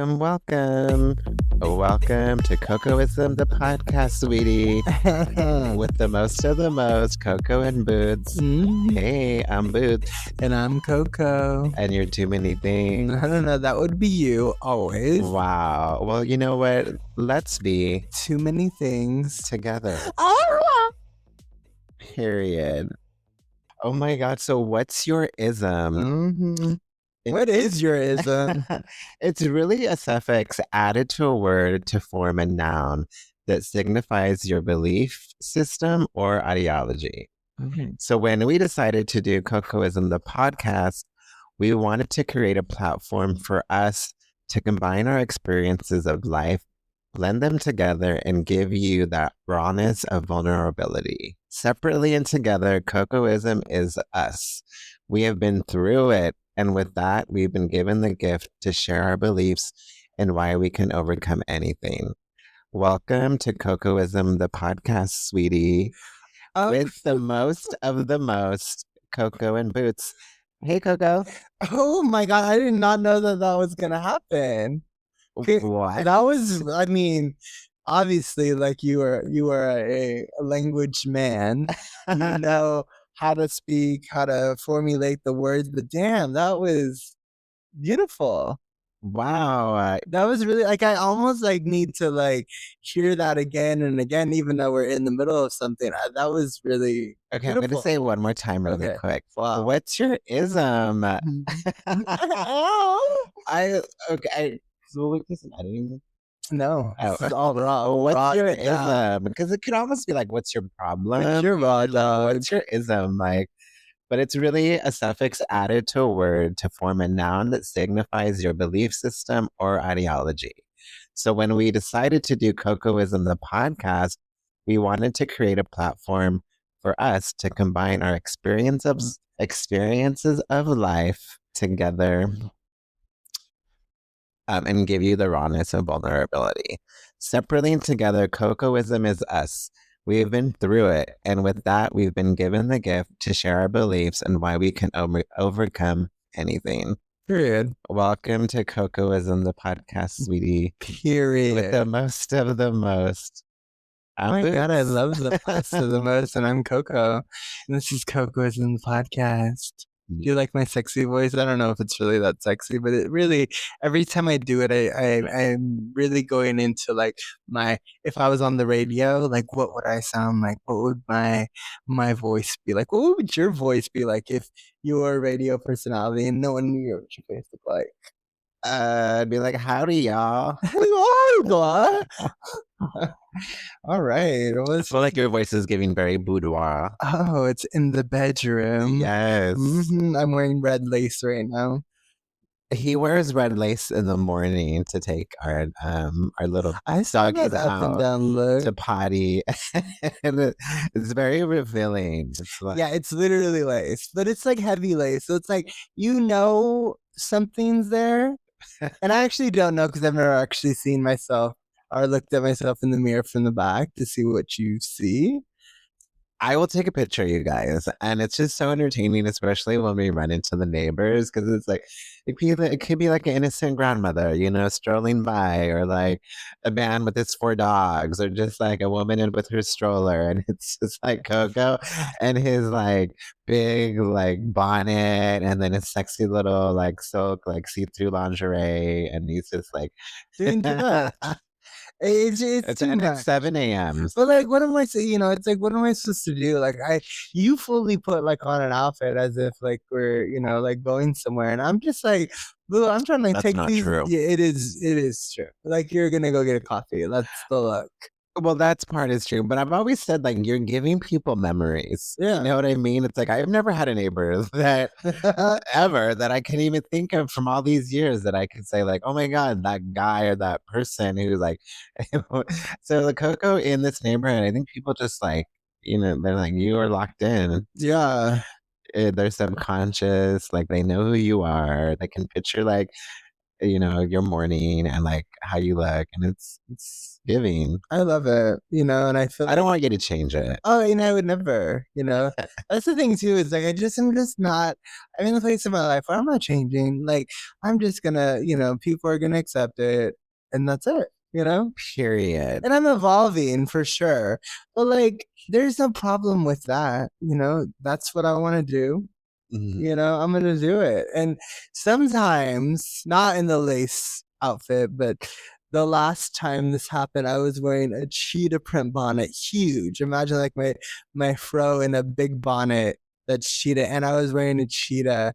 Welcome. Welcome to Cocoism, the podcast, sweetie. With the most of the most, Coco and Boots. Hey, I'm Boots. And I'm Coco. And you're too many things. No, that would be you, always. Wow. Well, you know what? Let's be too many things together. Period. Oh my God. So what's your ism? What is your ism? It's really a suffix added to a word to form a noun that signifies your belief system or ideology. Okay. So when we decided to do Cocoism, the podcast, we wanted to create a platform for us to combine our experiences of life, blend them together, and give you that rawness of vulnerability. Separately and together, Cocoism is us. We have been through it. And with that, we've been given the gift to share our beliefs and why we can overcome anything. Welcome to Cocoism, the podcast, sweetie, with the most of the most, Coco and Boots. Hey, Coco. Oh my God, I did not know that was going to happen. What? That was, obviously, like you are a language man. You know how to speak, how to formulate the words, but damn, that was beautiful. Wow. That was really, I almost need to hear that again and again, even though we're in the middle of something. That was really okay. beautiful. I'm going to say one more time really quick. Wow. What's your ism? So listen, I didn't even... No, it's all wrong. What's your ism? Because it could almost be like, what's your problem? What's your What's your ism? But it's really a suffix added to a word to form a noun that signifies your belief system or ideology. So when we decided to do Cocoism, the podcast, we wanted to create a platform for us to combine our experiences of life together and give you the rawness of vulnerability. Separately and together, Cocoism is us. We've been through it, and with that, we've been given the gift to share our beliefs and why we can overcome anything. Period. Welcome to Cocoism, the podcast, sweetie. Period. With the most of the most. Oh my God, I love the most of the most, and I'm Coco. And this is Cocoism, the podcast. Do you like my sexy voice? I don't know if it's really that sexy, but it really, every time I do it, I'm really going into if I was on the radio, what would I sound like? What would my voice be like? What would your voice be like if you were a radio personality and no one knew what your face looked like? I'd be like, howdy, y'all. All right. I feel like your voice is giving very boudoir. Oh, it's in the bedroom. Yes. I'm wearing red lace right now. He wears red lace in the morning to take our little doggies out to potty. And it's very revealing. Yeah, it's literally lace, but it's heavy lace. So it's something's there. And I actually don't know because I've never actually seen myself or looked at myself in the mirror from the back to see what you see. I will take a picture, you guys. And it's just so entertaining, especially when we run into the neighbors, because it's it could be like an innocent grandmother, strolling by, or like a man with his 4 dogs, or just like a woman with her stroller. And it's just like Coco and his big bonnet, and then his sexy little silk see-through lingerie. And he's just doing too much. It's at 7 a.m. But what am I saying? It's what am I supposed to do? You fully put on an outfit as if we're going somewhere, and I'm just Lou, I'm trying to That's take not these. True. Yeah, it is true. You're gonna go get a coffee. That's the look. Well, that's part is true, but I've always said you're giving people memories. Yeah. You know what I mean? It's I've never had a neighbor that ever that I can even think of from all these years that I could say oh my God, that guy or that person who's so the Coco in this neighborhood, I think people just they're you are locked in. Yeah. They're subconscious, they know who you are. They can picture your morning and like how you look, and it's giving. I love it, and I feel I don't want you to change it. oh, I would never, That's the thing too, is like I'm just not I'm in the place in my life where I'm not changing. Like I'm just gonna, people are gonna accept it and that's it. Period. And I'm evolving for sure. But like there's no problem with that, That's what I want to do. I'm gonna do it. And sometimes, not in the lace outfit, but the last time this happened, I was wearing a cheetah print bonnet, huge. Imagine like my fro in a big bonnet that's cheetah, and I was wearing a cheetah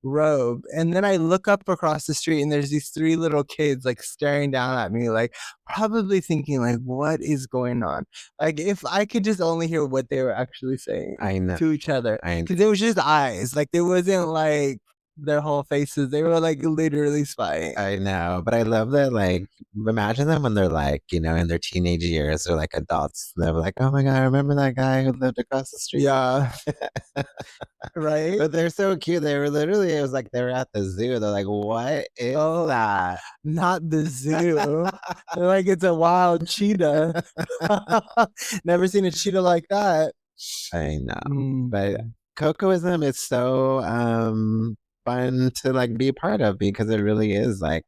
robe. And then I look up across the street and there's these three little kids like staring down at me, like probably thinking like, what is going on? Like if I could just only hear what they were actually saying I know. to each other. Because it was just eyes. Like there wasn't like their whole faces. They were like literally spying. I know, but I love that. Like, imagine them when they're like, in their teenage years, they're like adults. They're like, oh my God, I remember that guy who lived across the street. Yeah. Right? But they're so cute. They were literally, it was like they were at the zoo. They're like, what is that? Not the zoo. They're like, it's a wild cheetah. Never seen a cheetah like that. I know. But Cocoism is so fun to like be a part of, because it really is like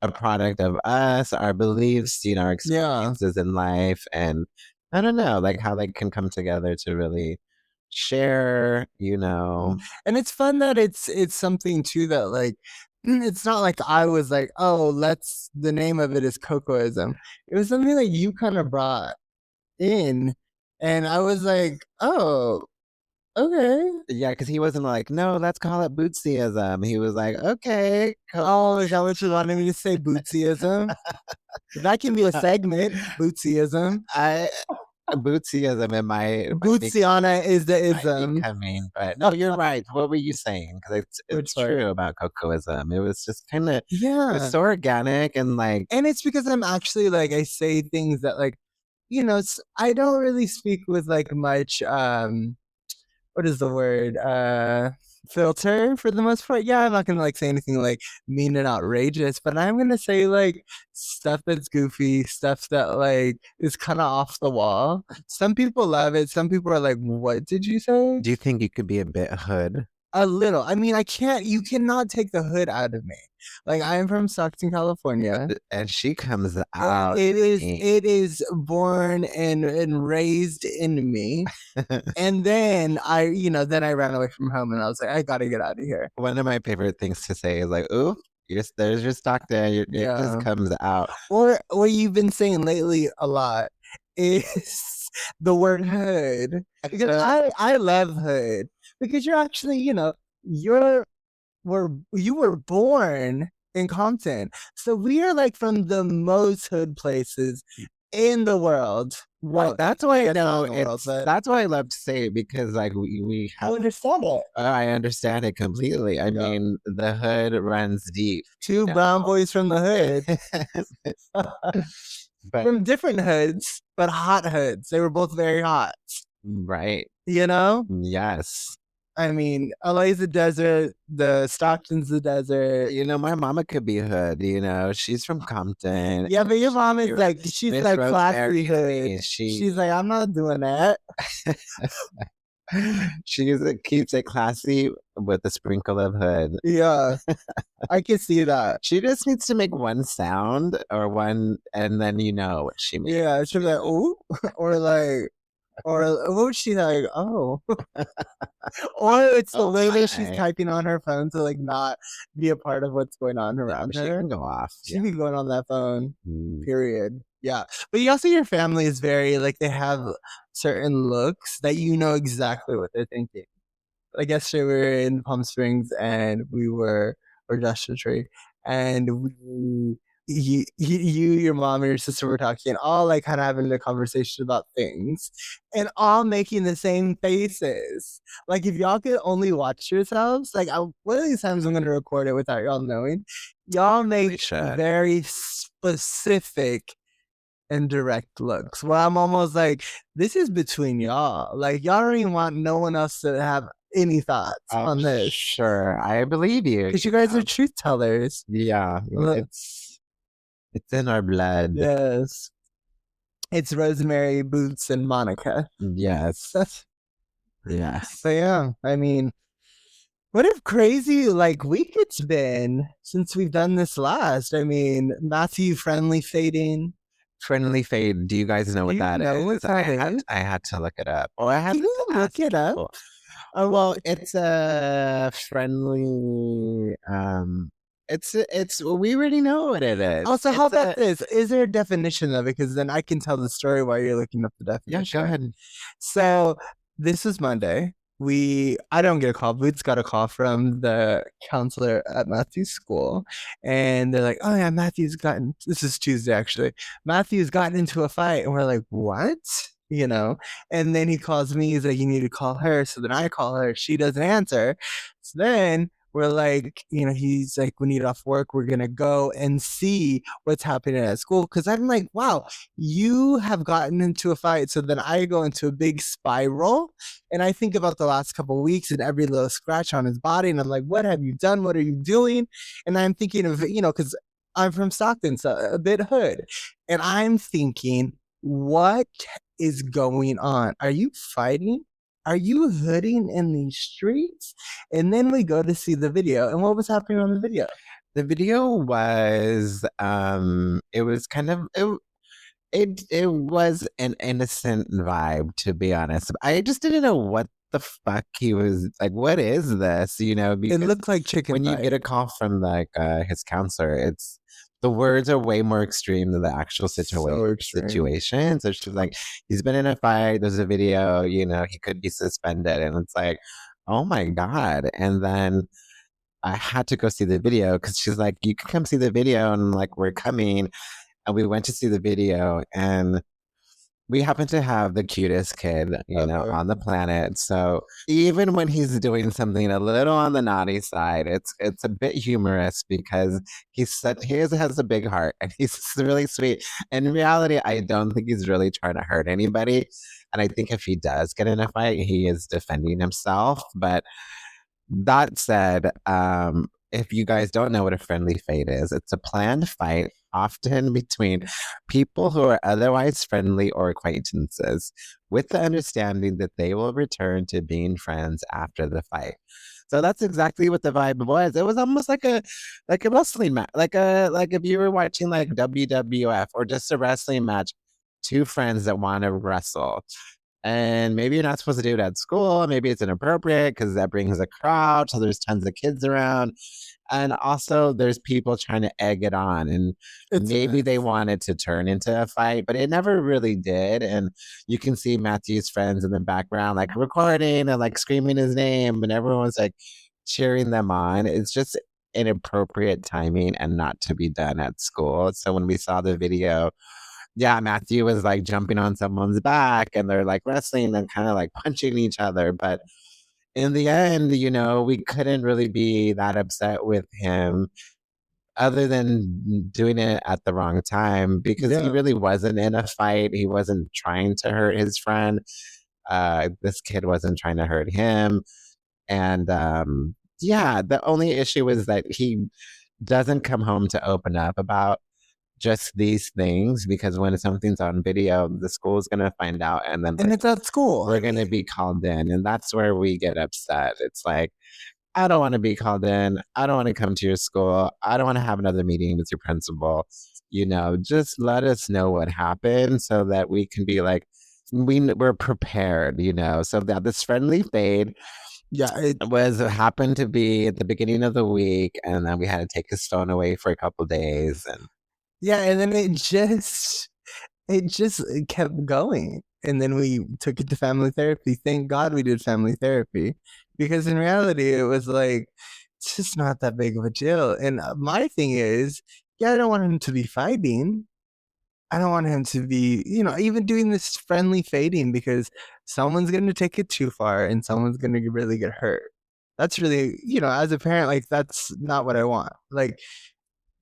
a product of us, our beliefs, our experiences in life, and I don't know, like how they can come together to really share, And it's fun that it's something too that like it's not like I was like, oh, the name of it is Cocoism. It was something that you kind of brought in, and I was like, oh, okay. Yeah, because he wasn't like, no, let's call it Bootsism. He was like, okay. Oh, is that what you wanted me to say? Bootsism? That can be a segment. Bootsism. Bootsism in my Bootsiana is the ism. Coming, but no, you're right. What were you saying? Because it's true about Cocoism. It was just kind of it was so organic and like, and it's because I'm actually like I say things that like, I don't really speak with like much what is the word? Filter for the most part. Yeah, I'm not gonna like say anything like mean and outrageous, but I'm gonna say like stuff that's goofy, stuff that like is kind of off the wall. Some people love it. Some people are like, "What did you say?" Do you think you could be a bit hood? A little. I mean, you cannot take the hood out of me. Like I am from Stockton, California. And she comes out. It is born and raised in me. And then I ran away from home and I was like, I gotta get out of here. One of my favorite things to say is like, ooh, there's your Stockton. It just comes out. Or what you've been saying lately a lot is the word hood. Because I love hood. Because you're actually, you were born in Compton. So we are like from the most hood places in the world. Right. That's why I know that's why I love to say it, because like we have understand it. I understand it completely. I mean, the hood runs deep. Two brown boys from the hood. From different hoods, but hot hoods. They were both very hot. Right. Yes. I mean, LA's the desert, the Stockton's the desert. My mama could be hood, she's from Compton. Yeah, but your mom is like, she's Miss like classy hood. She's like, I'm not doing that. She keeps it classy with a sprinkle of hood. Yeah, I can see that. She just needs to make one sound or one, and then what she makes. Yeah, she'll be like, oh, or like, or what would she like? Oh, or it's the way she's typing on her phone to like not be a part of what's going on around her. She can go off. She be going on that phone. Period. Yeah, but you also your family is very like they have certain looks that exactly what they're thinking. Like yesterday we were in Palm Springs and we were or Joshua Tree, and your mom and your sister were talking, all like kind of having a conversation about things, and all making the same faces. Like if y'all could only watch yourselves, like one of these times I'm gonna record it without y'all knowing. Y'all make very specific and direct looks. Well, I'm almost like, this is between y'all. Like y'all don't even want no one else to have any thoughts on this? Sure, I believe you. Because you guys are truth tellers. Yeah, it's in our blood. Yes. It's Rosemary, Boots, and Monica. Yes. Yes. So yeah, I mean, what a crazy week it's been since we've done this last. I mean, Matthew friendly fading. Friendly fade. Do you guys know what that is? I had to look it up. Oh, I had to look it up. People. Oh well, it's a friendly. It's we already know what it is. Also, how about this? Is there a definition of it? Because then I can tell the story while you're looking up the definition. Yeah, go ahead. So this was Monday. I don't get a call. Boots got a call from the counselor at Matthew's school, and they're like, "Oh yeah, this is Tuesday actually. Matthew's gotten into a fight," and we're like, "What?" And then he calls me. He's like, "You need to call her." So then I call her. She doesn't answer. So then we're like, he's like, "We need off work. We're gonna go and see what's happening at school." Because I'm like, wow, you have gotten into a fight. So then I go into a big spiral, and I think about the last couple of weeks and every little scratch on his body, and I'm like, what have you done? What are you doing? And I'm thinking of, because I'm from Stockton, so a bit hood, and I'm thinking, what is going on? Are you fighting? Are you hooding in these streets? And then we go to see the video. And what was happening on the video? The video was it was kind of it was an innocent vibe, to be honest. I just didn't know what the fuck he was like. What is this? Because it looked like chicken. When you get a call from his counselor, the words are way more extreme than the actual situation. So she's like, he's been in a fight. There's a video. He could be suspended, and it's like, oh my god. And then I had to go see the video because she's like, you can come see the video, and like, we're coming. And we went to see the video, and we happen to have the cutest kid, on the planet. So even when he's doing something a little on the naughty side, it's a bit humorous because he has a big heart and he's really sweet. In reality, I don't think he's really trying to hurt anybody. And I think if he does get in a fight, he is defending himself. But that said, if you guys don't know what a friendly fade is, it's a planned fight, often between people who are otherwise friendly or acquaintances, with the understanding that they will return to being friends after the fight. So that's exactly what the vibe was. It was almost like a wrestling match, like if you were watching like WWF or just a wrestling match, two friends that want to wrestle. And maybe you're not supposed to do it at school. Maybe it's inappropriate because that brings a crowd. So there's tons of kids around. And also there's people trying to egg it on. And maybe they wanted to turn into a fight, but it never really did. And you can see Matthew's friends in the background, like recording and like screaming his name. And everyone's like cheering them on. It's just inappropriate timing and not to be done at school. So when we saw the video, yeah, Matthew was like jumping on someone's back and they're like wrestling and kind of like punching each other. But in the end, we couldn't really be that upset with him other than doing it at the wrong time because he really wasn't in a fight. He wasn't trying to hurt his friend. This kid wasn't trying to hurt him. And the only issue is that he doesn't come home to open up about just these things because when something's on video, the school's going to find out and then it's at school. We're going to be called in, and that's where we get upset. It's like, I don't want to be called in. I don't want to come to your school. I don't want to have another meeting with your principal. Just let us know what happened so that we can be like, we're prepared, so that this friendly fade it happened to be at the beginning of the week, and then we had to take his phone away for a couple of days. And then it just kept going. And then we took it to family therapy. Thank God we did family therapy because in reality, it was like, it's just not that big of a deal. And my thing is, I don't want him to be fighting. I don't want him to be, even doing this friendly fading because someone's going to take it too far and someone's going to really get hurt. That's really, as a parent, like, that's not what I want. Like,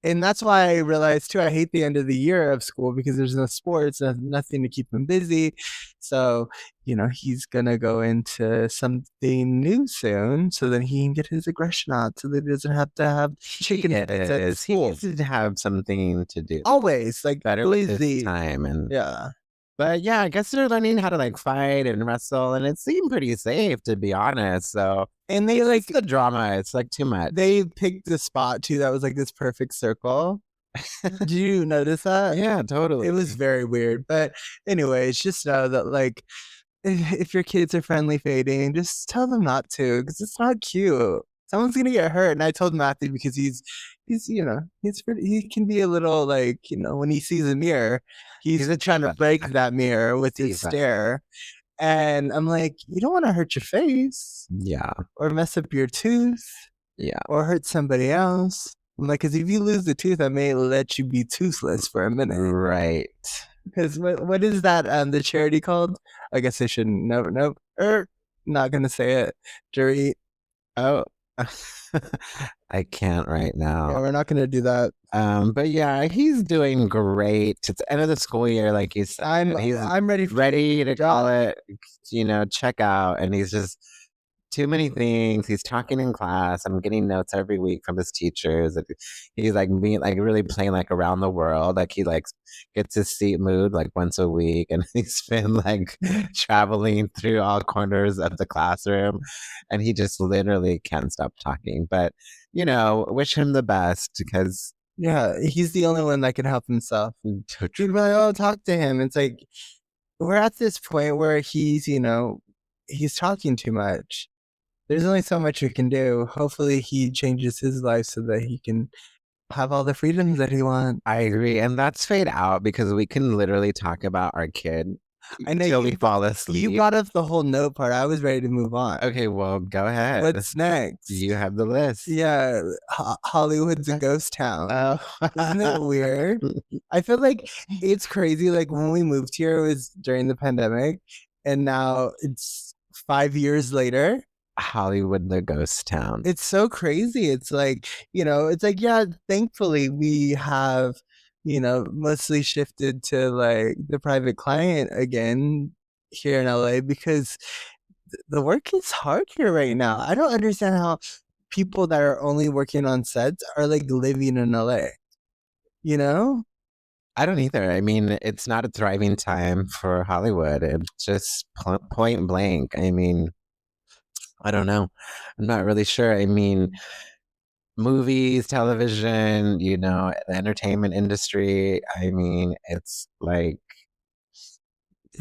And that's why I realized too, I hate the end of the year of school because there's no sports, nothing to keep him busy. So, he's gonna go into something new soon so that he can get his aggression out so that he doesn't have to have chicken fights at He school. needs to have something to do. Always, like, Better with his busy. time. And Yeah. But yeah, I guess they're learning how to like fight and wrestle, and it seemed pretty safe, to be honest. So, And they like the drama, it's like too much. they picked the spot too that was like this perfect circle. Did you notice that? Yeah, totally. It was very weird. But anyways, just know that like if your kids are friendly fading, just tell them not to because it's not cute. Someone's gonna get hurt. And I told Matthew because he's he can be a little like, when he sees a mirror, he's trying to break that mirror with his stare. And I'm like, you don't want to hurt your face. Yeah. Or mess up your tooth. Yeah. Or hurt somebody else. I'm like, because if you lose the tooth, I may let you be toothless for a minute. Right. Because what is that, the charity called? I guess I shouldn't. Nope. Not going to say it. Jury. Oh. I can't right now. Yeah, we're not going to do that. But yeah, he's doing great. It's the end of the school year, like he's I'm ready to call it, check out. And he's just too many things. He's talking in class. I'm getting notes every week from his teachers. He's like being like really playing like around the world. Like he like gets his seat moved like once a week, and he's been like traveling through all corners of the classroom, and he just literally can't stop talking. But wish him the best because he's the only one that can help himself. You'd be like, talk to him. It's like we're at this point where he's talking too much. There's only so much we can do. Hopefully he changes his life so that he can have all the freedoms that he wants. I agree. And that's fade out because we can literally talk about our kid until we fall asleep. You brought up the whole note part. I was ready to move on. Okay, well, go ahead. What's next? You have the list. Yeah, Hollywood's a ghost town. Oh. Isn't it weird? I feel like it's crazy. Like when we moved here, it was during the pandemic, and now it's 5 years later. Hollywood, the ghost town. It's so crazy. It's like, yeah, thankfully we have, mostly shifted to like the private client again here in LA because the work is hard here right now. I don't understand how people that are only working on sets are like living in LA, I don't either. I mean, it's not a thriving time for Hollywood. It's just point blank. I mean, I don't know. I'm not really sure. I mean, movies, television, the entertainment industry. I mean, it's like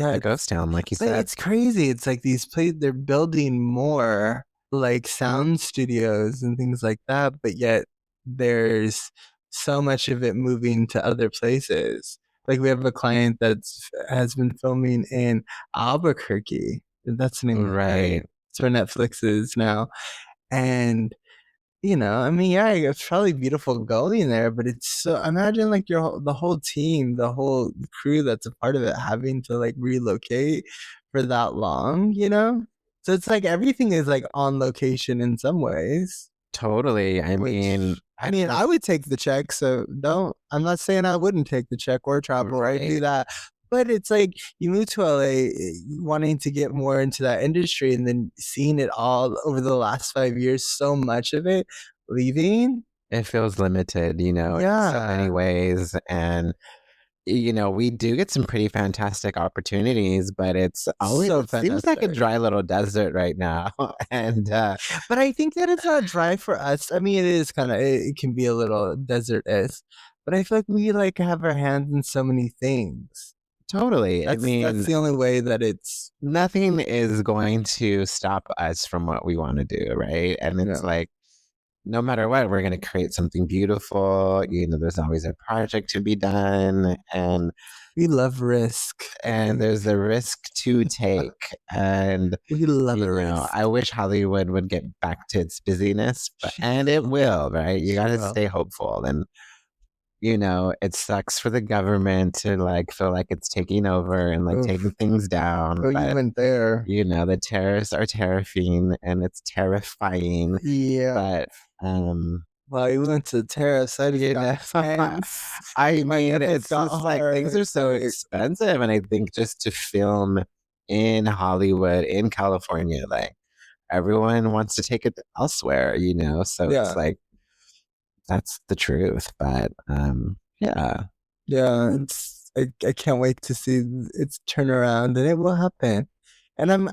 a ghost town, like you said. It's crazy. It's like these places, they're building more like sound studios and things like that, but yet there's so much of it moving to other places. Like we have a client has been filming in Albuquerque. That's the name of it. It's where Netflix is now. And, I mean, yeah, it's probably beautiful going there, but it's so, imagine like the whole team, the whole crew that's a part of it having to like relocate for that long, So it's like everything is like on location in some ways. Totally. I mean, I would take the check, so I'm not saying I wouldn't take the check or travel, right? Do that. But it's like you move to LA wanting to get more into that industry and then seeing it all over the last 5 years, so much of it leaving. It feels limited, in so many ways. And, we do get some pretty fantastic opportunities, but it's always seems like a dry little desert right now. And but I think that it's not dry for us. I mean, it is it can be a little desert-esque, but I feel like we like have our hands in so many things. Totally. That's the only way that nothing is going to stop us from what we want to do, right? And it's like, no matter what, we're going to create something beautiful. There's always a project to be done, and we love risk. And there's a risk to take, and we love risk. I wish Hollywood would get back to its busyness, and it will, right? You got to stay hopeful, and it sucks for the government to like feel like it's taking over and like taking things down. Oh, you went there. The terrorists are terrifying and it's terrifying. Yeah. But Well, you went to terrace. I just got tense. I My mean, nipples it's got just like things are so hard. expensive. And I think just to film in Hollywood, in California, like everyone wants to take it elsewhere, you know? So it's Yeah. like, that's the truth. But yeah. Yeah, I can't wait to see its turnaround, and it will happen. And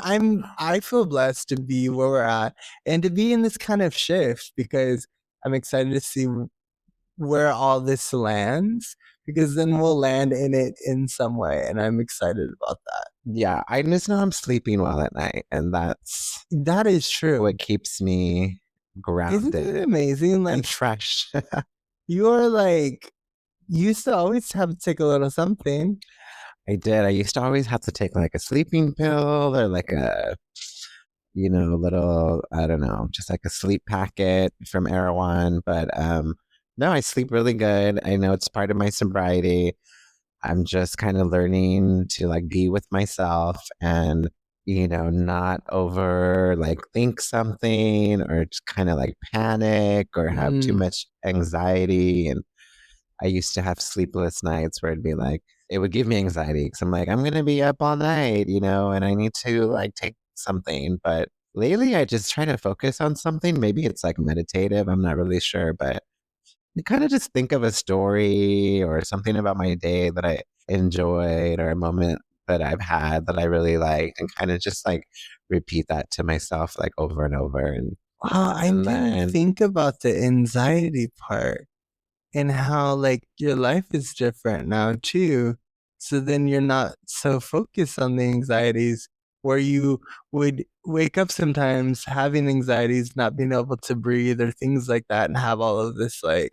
I feel blessed to be where we're at and to be in this kind of shift because I'm excited to see where all this lands because then we'll land in it in some way, and I'm excited about that. Yeah. I just know I'm sleeping well at night. And that's That is true. what keeps me Isn't grounded it amazing? and Like fresh. you're like you used to always have to take a little something. I did. I used to always have to take like a sleeping pill or like a, you know, little, I don't know, just like a sleep packet from Erewhon. But no, I sleep really good. I know it's part of my sobriety. I'm just kind of learning to like be with myself and, you know, not over like think something or just kind of like panic or have too Mm, much anxiety. And I used to have sleepless nights where it'd be like, it would give me anxiety because I'm like, I'm going to be up all night, you know, and I need to like take something. But lately, I just try to focus on something. Maybe it's like meditative. I'm not really sure, but I kind of just think of a story or something about my day that I enjoyed or a moment that I've had that I really liked and kind of just like repeat that to myself like over and over. wow, I And didn't then, think about the anxiety part. And how like your life is different now too. So then you're not so focused on the anxieties where you would wake up sometimes having anxieties, not being able to breathe or things like that, and have all of this like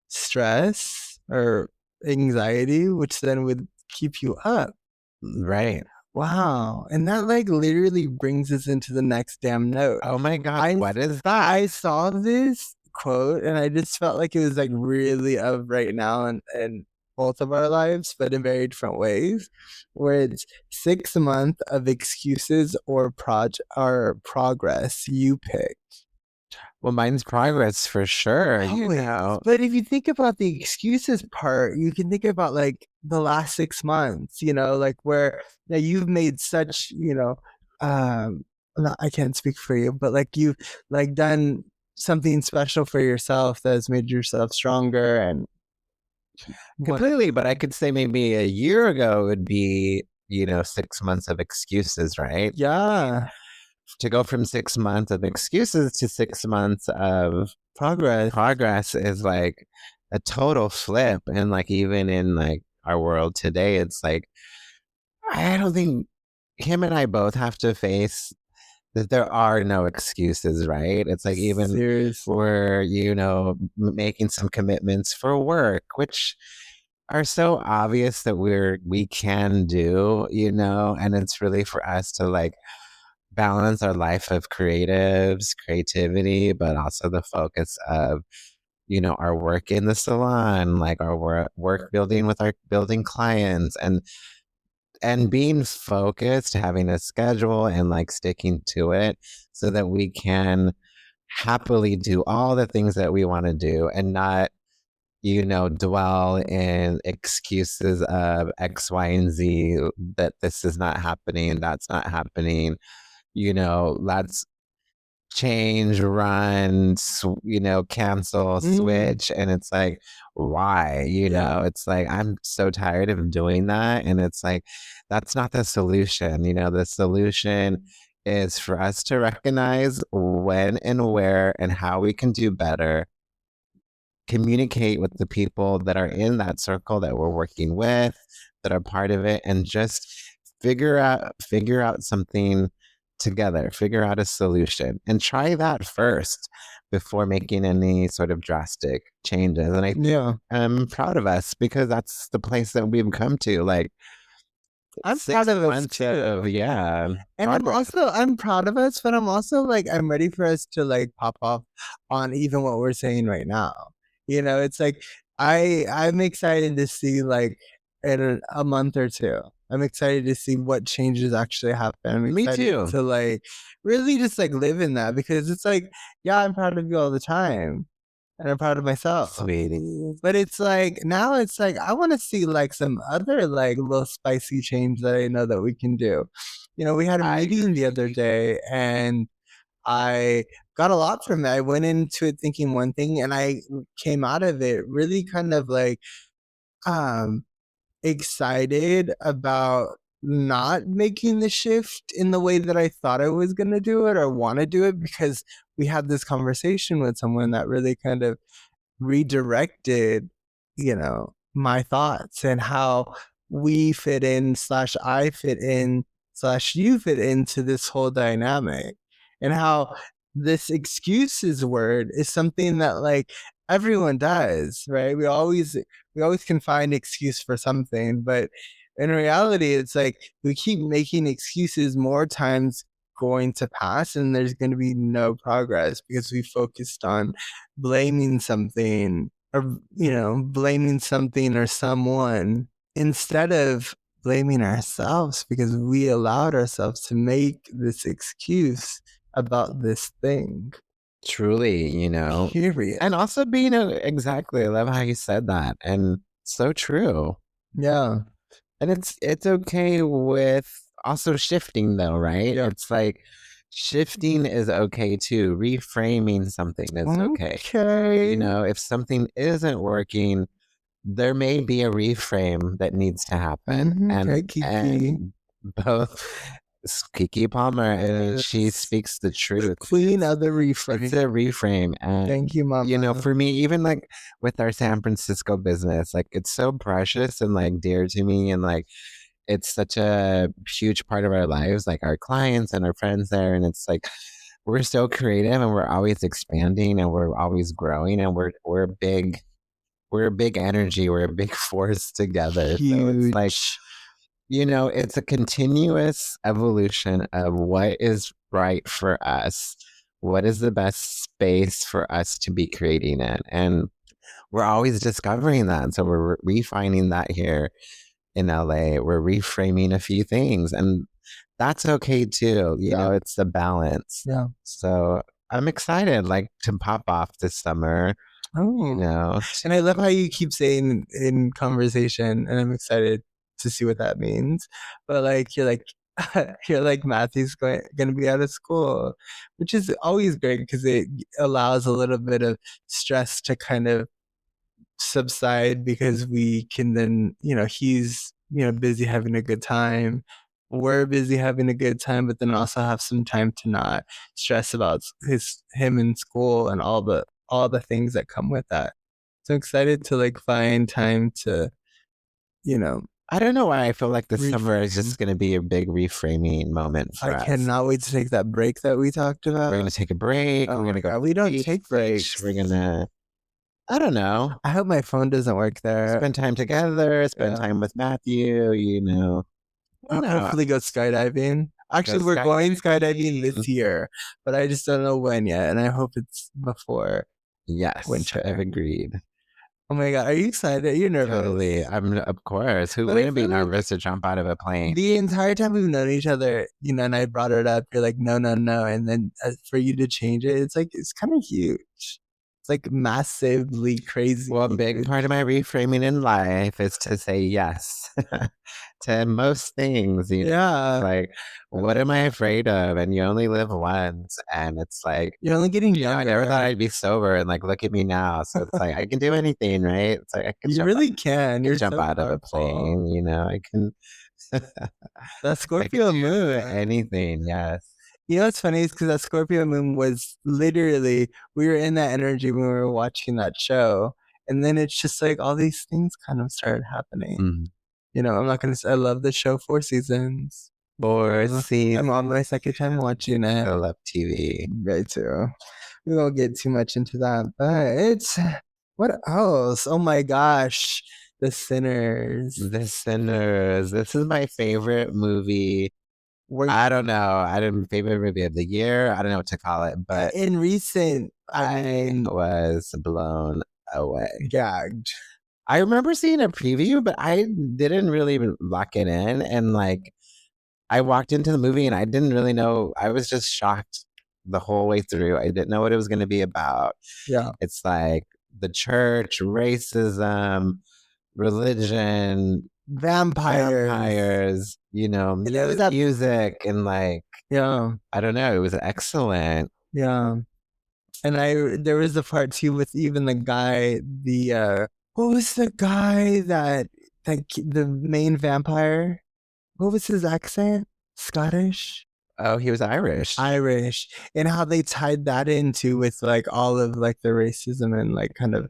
stress or anxiety, which then would keep you up. right. Wow. And that like literally brings us into the next damn note. Oh my God, I what is that? I saw this quote and I just felt like it was like really of right now and both of our lives, but in very different ways. Where it's 6 months of excuses or progress you pick. Well, mine's progress for sure, you Always. know. But if you think about the excuses part, you can think about like the last 6 months, like where now you've made such, I can't speak for you, but like you've like done something special for yourself that has made yourself stronger and what Completely, but I could say maybe a year ago it would be, you know, 6 months of excuses, right? yeah, To go from 6 months of excuses to 6 months of progress. progress is like a total flip. And like even in like our world today, it's like I don't think him and I both have to face that there are no excuses, right? It's like even Seriously. we're, you know, making some commitments for work, which are so obvious that we can do, you know, and it's really for us to like balance our life of creativity, but also the focus of, you know, our work in the salon, like our work building with our building clients and being focused, having a schedule and like sticking to it so that we can happily do all the things that we want to do and not, you know, dwell in excuses of X, Y, and Z that this is not happening, that's not happening. You know, let's change, run, you know, cancel, Mm, switch. And it's like, why? You yeah. know, it's like, I'm so tired of doing that. And it's like, that's not the solution. You know, the solution is for us to recognize when and where and how we can do better, communicate with the people that are in that circle that we're working with, that are part of it, and just figure out something together, figure out a solution, and try that first before making any sort of drastic changes. And Yeah. I'm proud of us because that's the place that we've come to. Like I'm proud six of us months too. of yeah And progress. I'm proud of us, but I'm also like, I'm ready for us to like pop off on even what we're saying right now. It's like, I'm excited to see like in a month or two. I'm excited to see what changes actually happen. I'm Me excited too. to like really just like live in that because it's like, yeah, I'm proud of you all the time. and I'm proud of myself. Sweetie. But it's like now it's like I want to see like some other like little spicy change that I know that we can do. We had a meeting the other day and I got a lot from it. I went into it thinking one thing and I came out of it really kind of like um excited about not making the shift in the way that I thought I was going to do it or want to do it, because we had this conversation with someone that really kind of redirected, my thoughts and how we fit in slash I fit in slash you fit into this whole dynamic, and how this excuses word is something that like everyone does, right? We always can find excuse for something, but in reality, it's like we keep making excuses more times going to pass, and there's going to be no progress because we focused on blaming something or blaming something or someone instead of blaming ourselves because we allowed ourselves to make this excuse about this thing. Truly, Period. and also being exactly. I love how you said that, and so true. Yeah. And it's okay with also shifting though, right? Yeah. It's like shifting is okay too. Reframing something is okay. Okay. If something isn't working, there may be a reframe that needs to happen. Okay, Kiki. And both Kiki Palmer, and she speaks the truth. Queen of the reframe. It's a reframe. And thank you, Mama. for me, even like with our San Francisco business, like it's so precious and like dear to me, and like it's such a huge part of our lives, like our clients and our friends there. And it's like we're so creative and we're always expanding and we're always growing, and we're big. We're a big energy. We're a big force together. Huge. So it's like, it's a continuous evolution of what is right for us. What is the best space for us to be creating in? And we're always discovering that. So we're refining that here in LA. We're reframing a few things, and that's okay too. It's the balance. Yeah. So I'm excited, like, to pop off this summer. Oh. And I love how you keep saying in conversation, and I'm excited to see what that means. But like you're like Matthew's gonna be out of school, which is always great because it allows a little bit of stress to kind of subside, because we can then he's busy having a good time, we're busy having a good time, but then also have some time to not stress about him in school and all the things that come with that. So excited to like find time to I don't know why I feel like this summer is just going to be a big reframing moment for us. I cannot wait to take that break that we talked about. We're going to take a break. Oh we're going to go. We don't take breaks. We're going to, I don't know. I hope my phone doesn't work there. Spend time together. Spend time with Matthew, Hopefully go skydiving. Actually, we're going skydiving this year, but I just don't know when yet. And I hope it's before winter. I've agreed. Oh my God. Are you excited? Are you nervous? Totally. Of course. Who wouldn't be nervous to jump out of a plane? The entire time we've known each other, and I brought it up, you're like, no. And then for you to change it, it's like, it's kind of huge. It's like massively crazy. Well, a big part of my reframing in life is to say yes to most things. Yeah. Like, what am I afraid of? And you only live once. And it's like, you're only getting younger. I never thought I'd be sober, and like, look at me now. So it's like, I can do anything, right? It's like, I can you really can. You're jump out of a plane, I can. That Scorpio moon. Anything, yes. What's funny is because that Scorpio moon was literally, we were in that energy when we were watching that show. And then it's just like all these things kind of started happening. I'm not going to say I love the show, 4 seasons. 4 seasons. I'm on my second time watching it. I love TV. Right too. We won't get too much into that, but what else? Oh my gosh. The Sinners. This is my favorite movie. I don't know. Favorite movie of the year. I don't know what to call it, but in recent, I was blown away. Gagged. I remember seeing a preview, but I didn't really lock it in. And like, I walked into the movie and I didn't really know. I was just shocked the whole way through. I didn't know what it was going to be about. Yeah. It's like the church, racism, religion, vampires, you know, and it was that music, and like, yeah, I don't know, it was excellent. yeah. And there was the part too with even the guy, what was the guy the main vampire? What was his accent? Scottish? Oh, he was Irish. Irish. And how they tied that into with like all of like the racism and like kind of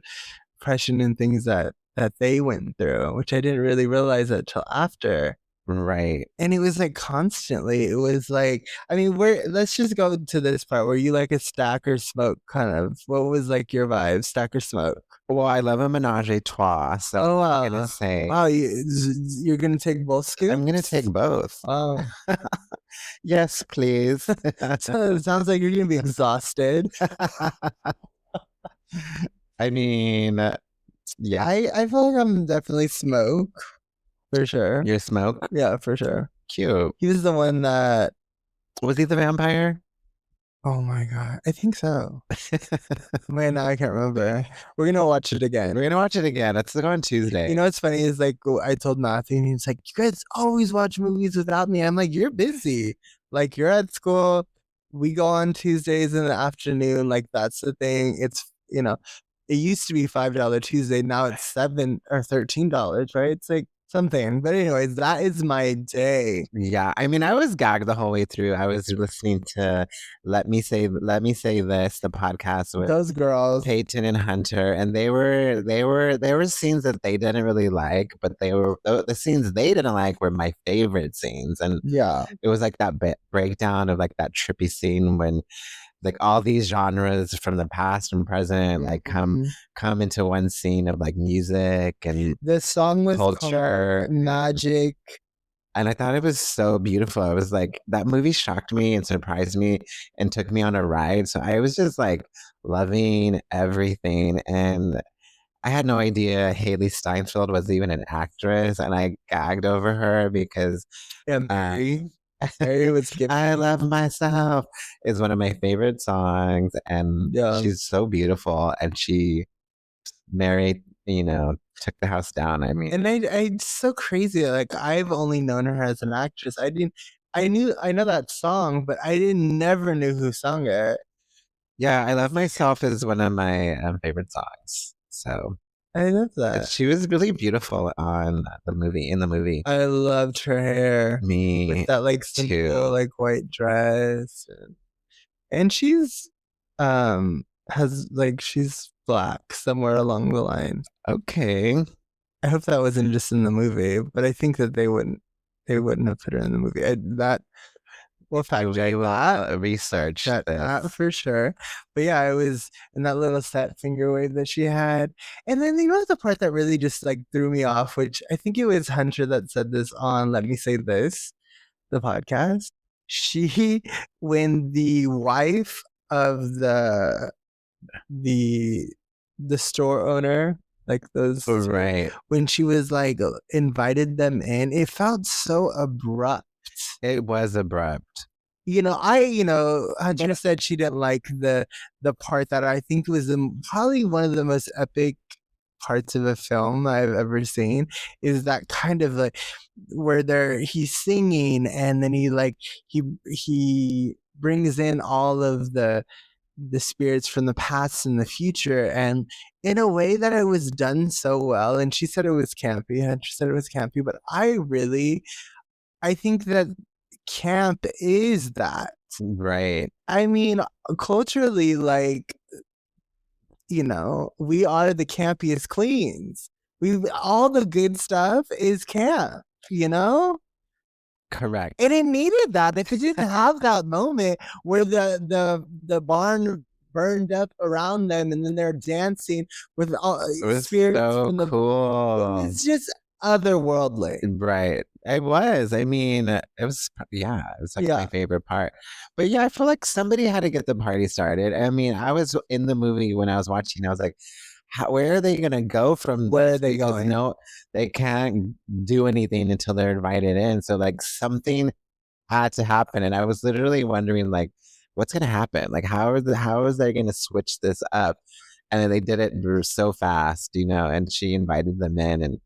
oppression and things that they went through, which I didn't really realize that till after. Right. And it was like constantly, it was like, I mean, let's just go to this part where you like a stack or smoke kind of. What was like your vibe, stack or smoke? Well, I love a menage a trois. So Oh, wow. I'm gonna say, wow, you're going to take both scoops? I'm going to take both. Oh. Yes, please. So it sounds like you're going to be exhausted. I mean, yeah. I feel like I'm definitely smoke. For sure. You're smoke? Yeah, for sure. Cute. He was the one that... Was he the vampire? Oh my God. I think so. Man, now I can't remember. We're going to watch it again. We're going to watch it again. Let's go on Tuesday. You know what's funny is like, I told Matthew and he's like, you guys always watch movies without me. I'm like, you're busy. Like, you're at school. We go on Tuesdays in the afternoon. Like, that's the thing. It's, you know, it used to be $5 Tuesday. Now it's $7 or $13, right? It's like, something. But anyways, that is my day. Yeah. I mean, I was gagged the whole way through. I was listening to Let Me Say This, the podcast with those girls, Peyton and Hunter, and there were scenes that they didn't really like, but the scenes they didn't like were my favorite scenes. And yeah, it was like that breakdown of like that trippy scene when like all these genres from the past and present like come into one scene of like music, and the song was culture, magic. And I thought it was so beautiful. I was like, that movie shocked me and surprised me and took me on a ride. So I was just like loving everything. And I had no idea Haley Steinfeld was even an actress, and I gagged over her because Mary was giving I Love Myself is one of my favorite songs, and she's so beautiful, and she married, took the house down. I mean, and it's so crazy. Like, I've only known her as an actress. I know that song, but I never knew who sung it. Yeah, I Love Myself is one of my favorite songs. So I love that. She was really beautiful in the movie. I loved her hair. Me with that like simple like white dress, and she's she's black somewhere along the line. Okay. I hope that wasn't just in the movie, but I think that they wouldn't have put her in the movie. We'll fact check that. Research that for sure. But yeah, I was in that little set finger wave that she had. And then the part that really just like threw me off, which I think it was Hunter that said this on Let Me Say This, the podcast. When the wife of the store owner, like those right, when she was like invited them in, it felt so abrupt. It was abrupt. Hunter said she didn't like the part that I think was probably one of the most epic parts of a film I've ever seen, is that kind of like where he's singing and then he brings in all of the spirits from the past and the future, and in a way that it was done so well. And she said it was campy, but I think that camp is that. Right. I mean, culturally, like, we are the campiest queens. All the good stuff is camp, Correct. And it needed that. If it didn't have that moment where the barn burned up around them and then they're dancing with all spirits so from cool. It was just otherworldly. Right. It was. I mean, it was like my favorite part. But yeah, I feel like somebody had to get the party started. I mean, I was in the movie when I was watching, I was like, where are they going to go from where are they going? No, they can't do anything until they're invited in. So like something had to happen. And I was literally wondering, like, what's gonna happen? Like, how is they gonna switch this up? And then they did it so fast, you know. And she invited them in, and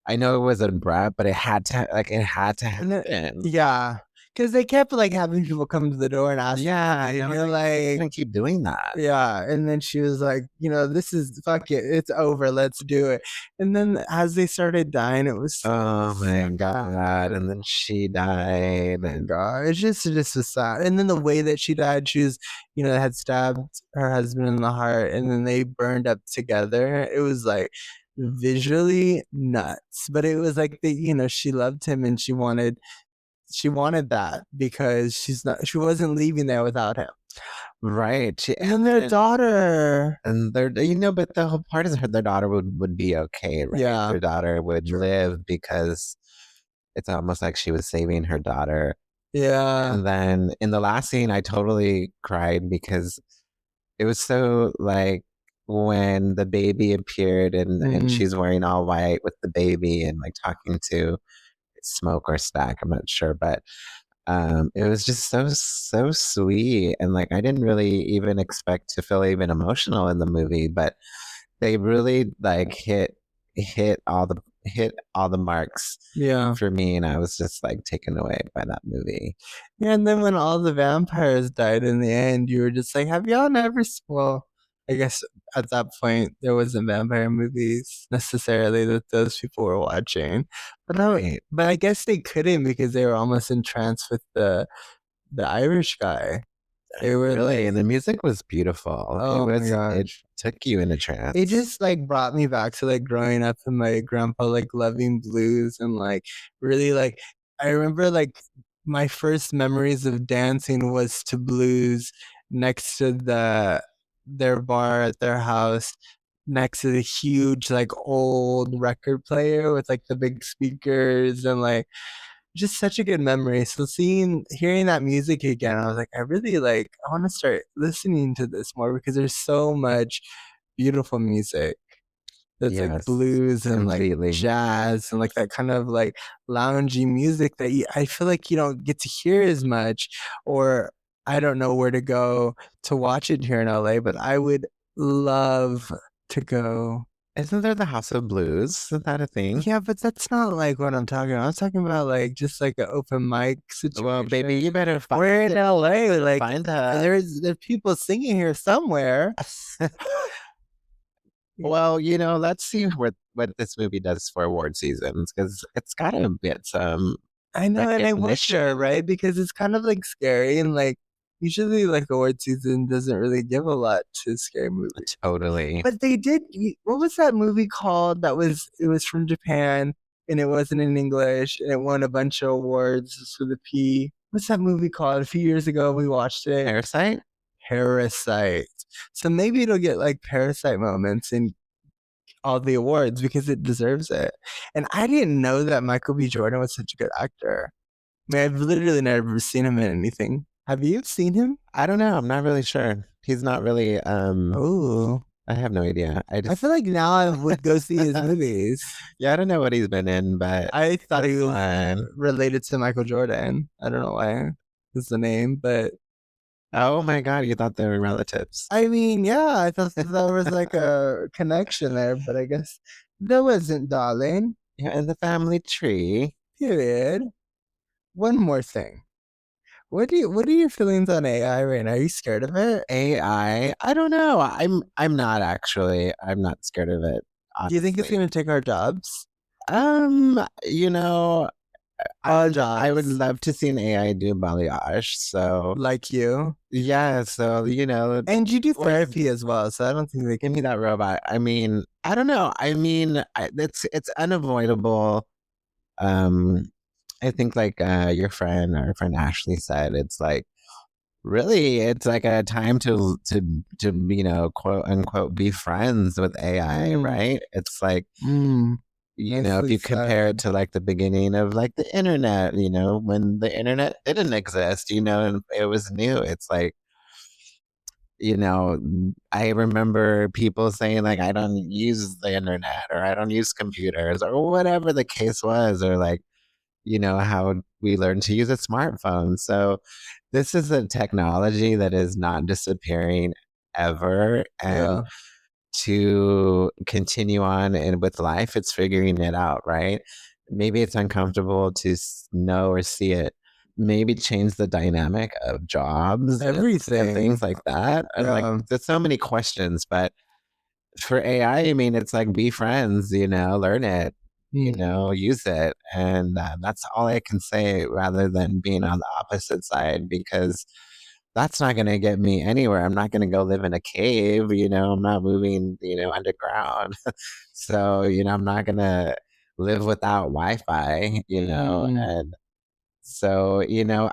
I know it was abrupt, but it had to And then, happen. yeah, because they kept like having people come to the door and ask, Yeah, and I you're was like, gonna keep doing that. yeah. And then she was like, this is fuck it, it's over, let's do it. And then as they started dying, it was so Oh my sad. God. And then she died. And God, it just was sad. And then the way that she died, she was, had stabbed her husband in the heart, and then they burned up together. It was like visually nuts, but it was like she loved him, and she wanted that because she wasn't leaving there without him. right. And then their daughter. And but the whole part is their daughter would be okay, right? Yeah. Their daughter would live because it's almost like she was saving her daughter. Yeah. And then in the last scene, I totally cried because it was so like when the baby appeared and she's wearing all white with the baby and like talking to Smoke or Stack, I'm not sure, but it was just so sweet. And like I didn't really even expect to feel even emotional in the movie, but they really like hit all the marks for me, and I was just like taken away by that movie. Yeah, and then when all the vampires died in the end, you were just like, have y'all never well, I guess at that point there wasn't vampire movies necessarily that those people were watching. But I guess they couldn't because they were almost entranced with the Irish guy. They were really, and the music was beautiful. Oh my gosh. It took you in a trance. It just like brought me back to like growing up and my grandpa like loving blues and like really like I remember like my first memories of dancing was to blues next to their bar at their house, next to the huge like old record player with like the big speakers, and like just such a good memory. So hearing that music again, I was like, I really like, I want to start listening to this more because there's so much beautiful music that's like blues and completely. like jazz and like that kind of like loungy music that I feel like you don't get to hear as much, or I don't know where to go to watch it here in LA, but I would love to go. Isn't there the House of Blues? Is that a thing? Yeah, but that's not like what I'm talking about. I'm talking about like just like an open mic situation. Well, baby, you better find We're in LA. Like find that. there's people singing here somewhere. Well, let's see what this movie does for award seasons, because it's got to get some. I know, and I recognition. wonder, right? Because it's kind of like scary, and like usually like award season doesn't really give a lot to scary movies. Totally. But they did. What was that movie called? It was from Japan, and it wasn't in English, and it won a bunch of awards with a P. What's that movie called? A few years ago, we watched it. Parasite? Parasite. So maybe it'll get like Parasite moments in all the awards because it deserves it. And I didn't know that Michael B. Jordan was such a good actor. I mean, I've literally never seen him in anything. Have you seen him? I don't know. I'm not really sure. He's not really. Oh, I have no idea. I feel like now I would go see his movies. Yeah, I don't know what he's been in, but I thought he was fun. related to Michael Jordan. I don't know why is the name, but oh my God, you thought they were relatives? I mean, yeah, I thought that there was like a connection there, but I guess there wasn't, darling. Yeah, in the family tree. Period. One more thing. What are your feelings on AI right now? Are you scared of it? AI? I don't know. I'm not actually. I'm not scared of it. Honestly. Do you think it's gonna take our jobs? You know, I would love to see an AI do balayage. So like you. Yeah, so and you do therapy as well, so I don't think they give me that robot. I mean, I don't know. I mean, it's unavoidable. I think like our friend Ashley said, it's like really it's like a time to quote unquote be friends with AI, right? It's like if you compare it to like the beginning of like the internet, when the internet didn't exist, and it was new. It's like, I remember people saying like, I don't use the internet or I don't use computers or whatever the case was, or like, how we learn to use a smartphone. So this is a technology that is not disappearing ever. And Yeah. to continue on and with life, it's figuring it out, right? Maybe it's uncomfortable to know or see it. Maybe change the dynamic of jobs and Everything. things like that. And like, Yeah. there's so many questions, but for AI, I mean, it's like be friends, learn it, use it. And that's all I can say rather than being on the opposite side because that's not going to get me anywhere. I'm not going to go live in a cave, I'm not moving, underground. So, I'm not going to live without Wi-Fi, Mm. and so,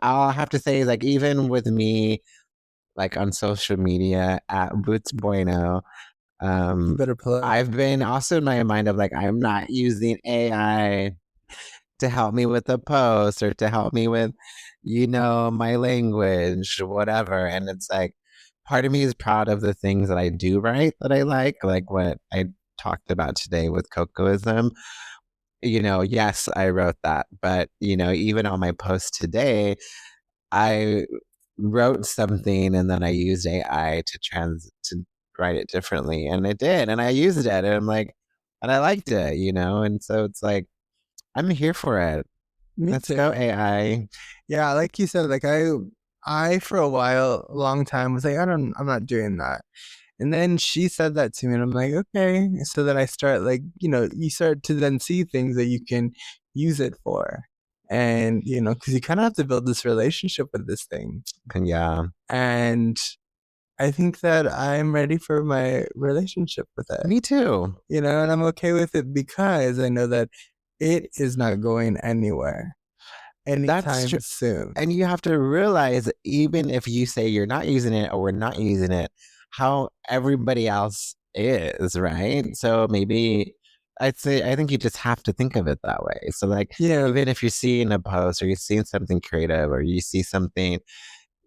I'll have to say like even with me like on social media at Boots Bueno, You um, better plug. I've been also in my mind of like, I'm not using AI to help me with a post or to help me with, my language, whatever. And it's like, part of me is proud of the things that I do right that I like what I talked about today with Cocoism. Yes, I wrote that, but, even on my post today, I wrote something and then I used AI to write it differently, and it did, and I used it, and I'm like, and I liked it, and so it's like I'm here for it. Me Let's too. go AI. Yeah, like you said, like I for a while, a long time was like, I'm not doing that. And then she said that to me, and I'm like, okay. So then I start like, you start to then see things that you can use it for. And, because you kind of have to build this relationship with this thing. And yeah, And I think that I'm ready for my relationship with it, me too. and I'm okay with it because I know that it is not going anywhere That's anytime true. soon. And you have to realize, even if you say you're not using it or we're not using it, how everybody else is, right? So maybe I think you just have to think of it that way. So, like, Yeah, even if you're seeing a post or you're seeing something creative or you see something,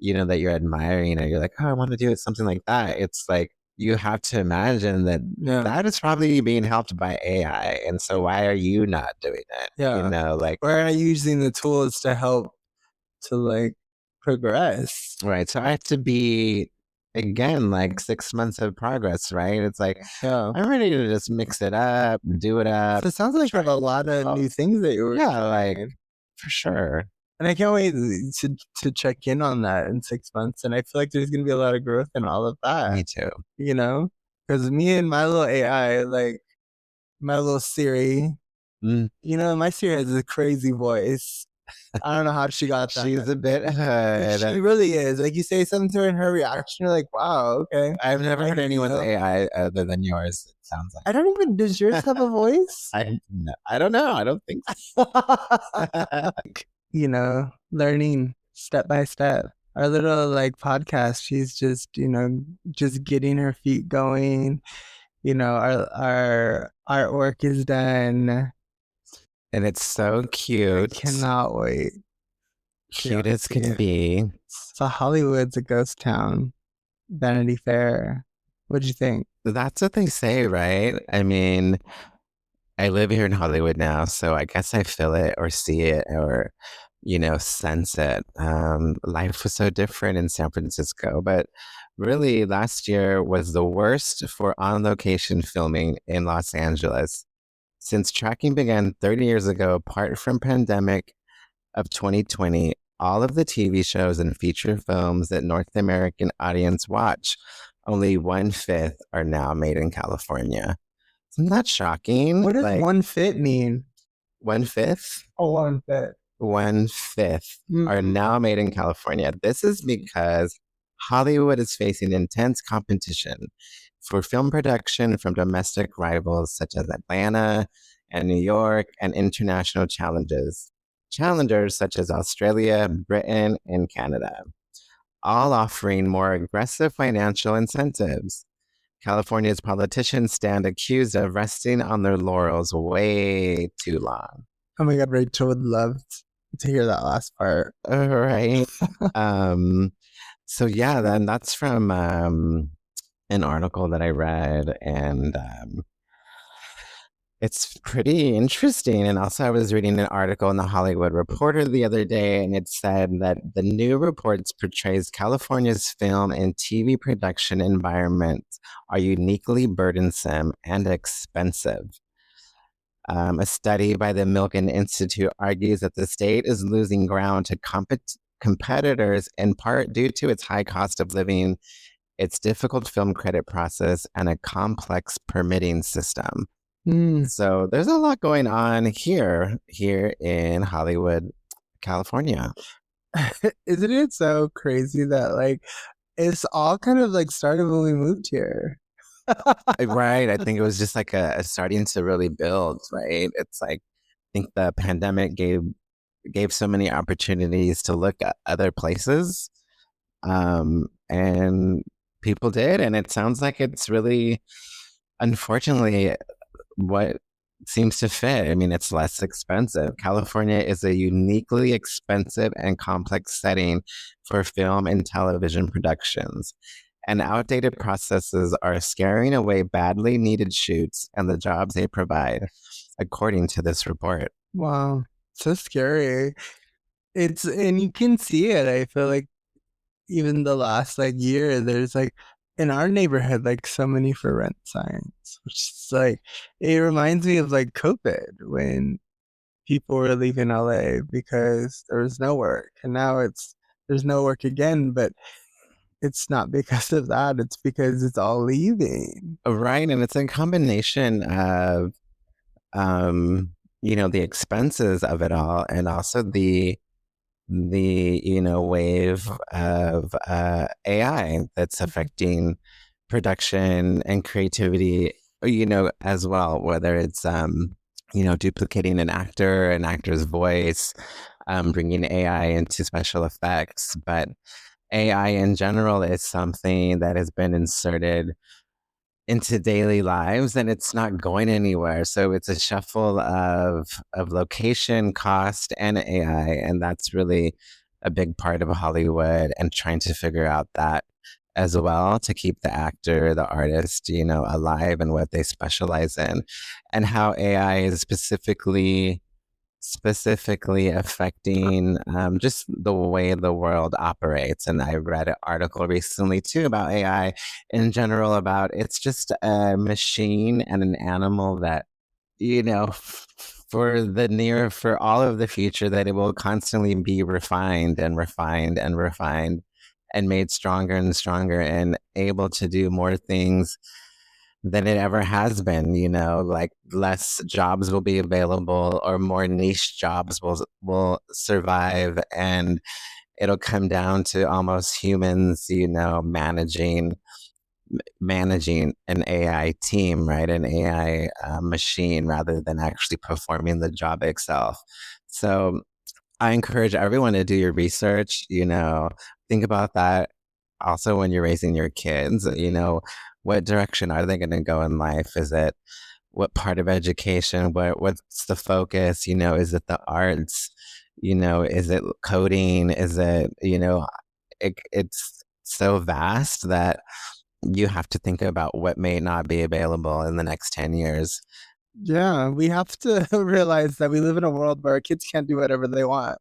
that you're admiring and you're like, oh, I want to do it, something like that. It's like you have to imagine that yeah, that is probably being helped by AI. And so why are you not doing it? yeah. Like, We're not using the tools to help to like progress. right. So I have to be, again, like 6 months of progress, right? It's like, Yeah. I'm ready to just mix it up, do it up. So it sounds like you Try, have a lot of oh, new things that you were yeah, like trying. for sure. And I can't wait to check in on that in 6 months. And I feel like there's gonna be a lot of growth in all of that, Me too. you know? Because me and my little AI, like my little Siri, Mm. my Siri has a crazy voice. I don't know how she got that. She's a bit She hood. really is. Like you say something to her and her reaction, you're like, wow, okay. I've never heard anyone's know. AI other than yours. It sounds I don't even, does yours have a voice? I don't know. I don't think so. Learning step by step. Our little like podcast, she's just, just getting her feet going. Our artwork is done. And it's so I cute. cannot wait. Cute as can be. So Hollywood's a ghost town. Vanity Fair. What'd you think? That's what they say, right? I mean, I live here in Hollywood now, so I guess I feel it or see it or, sense it. Life was so different in San Francisco, but really last year was the worst for on location filming in Los Angeles. Since tracking began 30 years ago, apart from pandemic of 2020, all of the TV shows and feature films that North American audience watch, only 1/5 are now made in California. Isn't that shocking? What does Like one fit mean? 1/5? Oh, one fit. 1/5 are Mm. now made in California. This is because Hollywood is facing intense competition for film production from domestic rivals such as Atlanta and New York and international challengers such as Australia, Britain, and Canada, all offering more aggressive financial incentives. California's politicians stand accused of resting on their laurels way too long. Oh my God, Rachel would love to hear that last part. All right. So yeah, then that's from an article that I read, and It's pretty interesting. And also, I was reading an article in the Hollywood Reporter the other day, and it said that the new reports portrays California's film and TV production environments are uniquely burdensome and expensive. A study by the Milken Institute argues that the state is losing ground to competitors in part due to its high cost of living, its difficult film credit process, and a complex permitting system. So there's a lot going on here in Hollywood, California. Isn't it so crazy that like it's all kind of like started when we moved here? Right. I think it was just like a starting to really build, right? It's like I think the pandemic gave so many opportunities to look at other places. And people did, and it sounds like it's really unfortunately what seems to fit. I mean, it's less expensive. California is a uniquely expensive and complex setting for film and television productions. And outdated processes are scaring away badly needed shoots and the jobs they provide, according to this report. Wow, so scary. And you can see it. I feel like even the last like year, there's like in our neighborhood, like so many for rent signs, which is like, it reminds me of like COVID when people were leaving LA because there was no work. And now there's no work again, but it's not because of that. It's because it's all leaving. Right. And it's a combination of, the expenses of it all and also the wave of AI that's affecting production and creativity, as well, whether it's, duplicating an actor's voice, bringing AI into special effects. But AI in general is something that has been inserted into daily lives and it's not going anywhere. So it's a shuffle of location, cost, and AI. And that's really a big part of Hollywood and trying to figure out that as well to keep the actor, the artist, alive and what they specialize in and how AI is specifically affecting just the way the world operates. And I read an article recently too about AI in general, about it's just a machine and an animal that, for all of the future, that it will constantly be refined and refined and refined and made stronger and stronger and able to do more things than it ever has been. Like less jobs will be available or more niche jobs will survive, and it'll come down to almost humans, managing an AI team, right? An AI machine rather than actually performing the job itself. So I encourage everyone to do your research, think about that also when you're raising your kids, what direction are they going to go in life? Is it what part of education? What's the focus? Is it the arts? Is it coding? Is it, it's so vast that you have to think about what may not be available in the next 10 years. Yeah, we have to realize that we live in a world where our kids can't do whatever they want.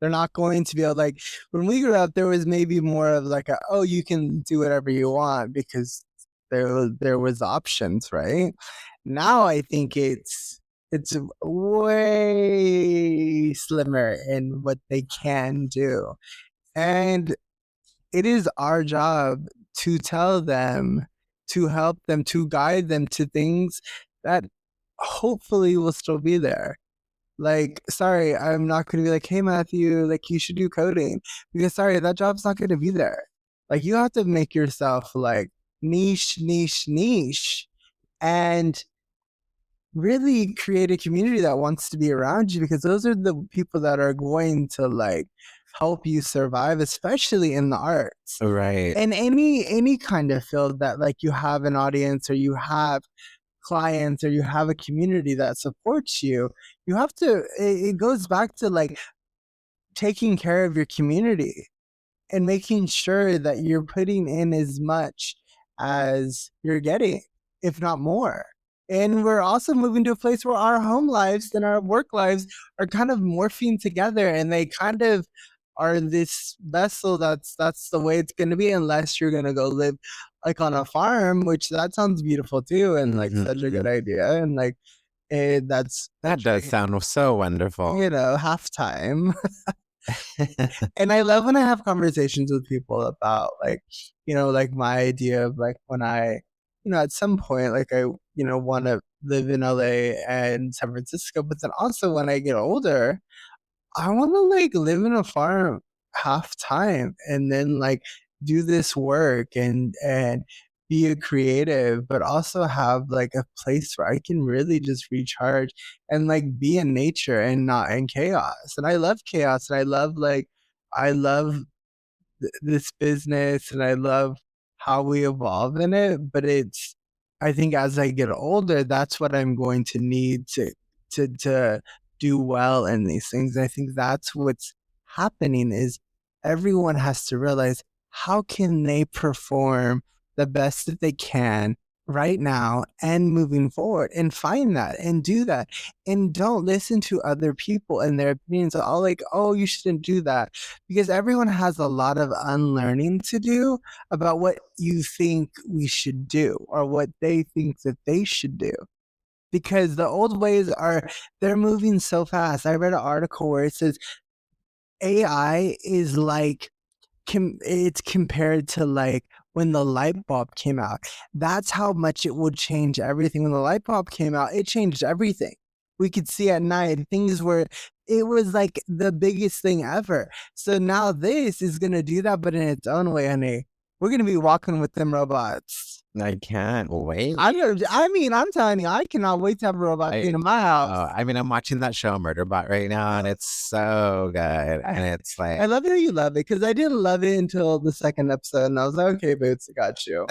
They're not going to be able, like, when we grew up, there was maybe more of like oh, you can do whatever you want because there was options, right? Now I think it's way slimmer in what they can do. And it is our job to tell them, to help them, to guide them to things that hopefully will still be there. Like, sorry, I'm not going to be like, hey, Matthew, like, you should do coding. Because, sorry, that job's not going to be there. Like, you have to make yourself like niche, niche, niche, and really create a community that wants to be around you, because those are the people that are going to like help you survive, especially in the arts. Right. In any kind of field that like you have an audience or you have clients or you have a community that supports you, you have to, it goes back to like taking care of your community and making sure that you're putting in as much as you're getting, if not more. And we're also moving to a place where our home lives and our work lives are kind of morphing together, and they kind of are this vessel that's the way it's going to be, unless you're going to go live like on a farm, which that sounds beautiful too, and like such a good idea. And like, that does sound so wonderful. Halftime. And I love when I have conversations with people about like, like my idea of like when I, at some point, like I, want to live in LA and San Francisco, but then also when I get older, I want to like live in a farm half time and then like do this work and be a creative, but also have like a place where I can really just recharge and like be in nature and not in chaos. And I love chaos, and I love this business, and I love how we evolve in it. But I think as I get older, that's what I'm going to need to do well in these things. I think that's what's happening is everyone has to realize how can they perform the best that they can right now and moving forward, and find that and do that, and don't listen to other people and their opinions all like, oh, you shouldn't do that, because everyone has a lot of unlearning to do about what you think we should do or what they think that they should do, because the old ways they're moving so fast. I read an article where it says AI is like it's compared to like when the light bulb came out. That's how much it would change everything. When the light bulb came out, it changed everything. We could see at night things where it was like the biggest thing ever. So now this is going to do that, but in its own way, honey. We're going to be walking with them robots. I can't wait. I'm telling you, I cannot wait to have a robot in my house. I'm watching that show Murderbot right now, and it's so good. And it's like, I love how you love it, because I didn't love it until the second episode, and I was like, okay, Boots, I got you.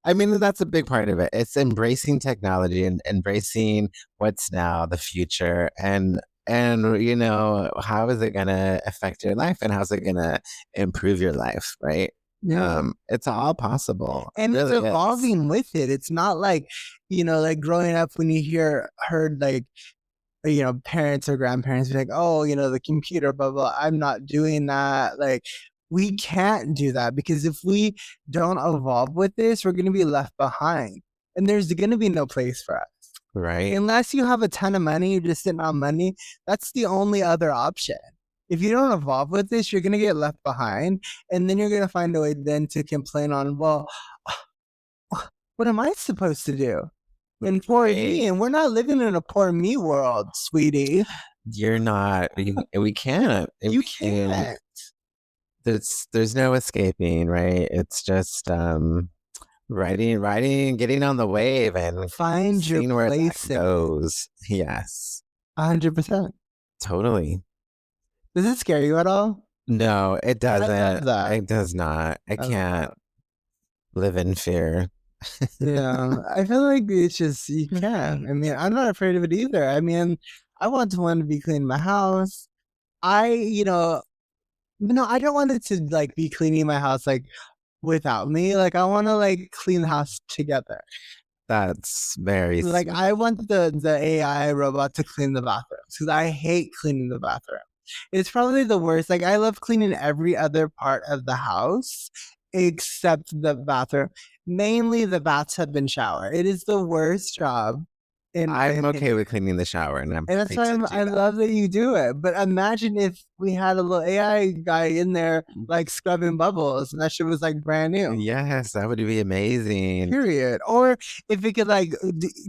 I mean, that's a big part of it. It's embracing technology and embracing what's now, the future, and how is it going to affect your life, and how's it going to improve your life, right? Yeah. It's all possible. And it's evolving with it. It's not like, like growing up when you heard like, parents or grandparents be like, oh, the computer, blah, blah. I'm not doing that. Like, we can't do that, because if we don't evolve with this, we're going to be left behind, and there's going to be no place for us. Right. Unless you have a ton of money, you're just sitting on money. That's the only other option. If you don't evolve with this, you're going to get left behind, and then you're going to find a way then to complain on, well, what am I supposed to do? And poor me, and we're not living in a poor me world, sweetie. You're not. We can't. You can't. There's no escaping, right? It's just riding, getting on the wave, and find your place where that goes. Yes, 100%. Totally. Does it scare you at all? No, it doesn't. It does not. I can't live in fear. Yeah, I feel like it's just, you can. I mean, I'm not afraid of it either. I mean, I want to be cleaning my house. I don't want it to like be cleaning my house like without me. Like, I want to like clean the house together. That's very like sweet. I want the AI robot to clean the bathrooms, because I hate cleaning the bathroom. It's probably the worst. Like, I love cleaning every other part of the house except the bathroom, mainly the bathtub and shower. It is the worst job. I'm okay with cleaning the shower, and that's why I love that you do it. But imagine if we had a little AI guy in there, like scrubbing bubbles, and that shit was like brand new. Yes, that would be amazing. Period. Or if it could like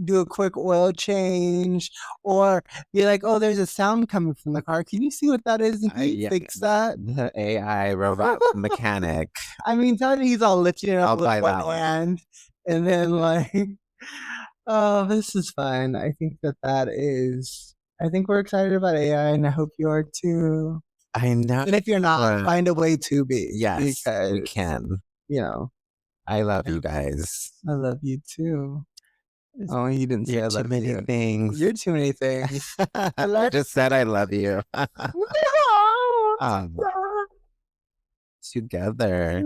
do a quick oil change, or be like, oh, there's a sound coming from the car. Can you see what that is? And can you fix that? The AI robot mechanic. I mean, tell me he's all lifting it up with one hand, and then like. Oh, this is fun. I think I think we're excited about AI, and I hope you are too. I know. And if you're not, find a way to be. Yes, we can. I love you guys. I love you too. Oh, you didn't say I love you. Too many things. You're too many things. I just said I love you. Together.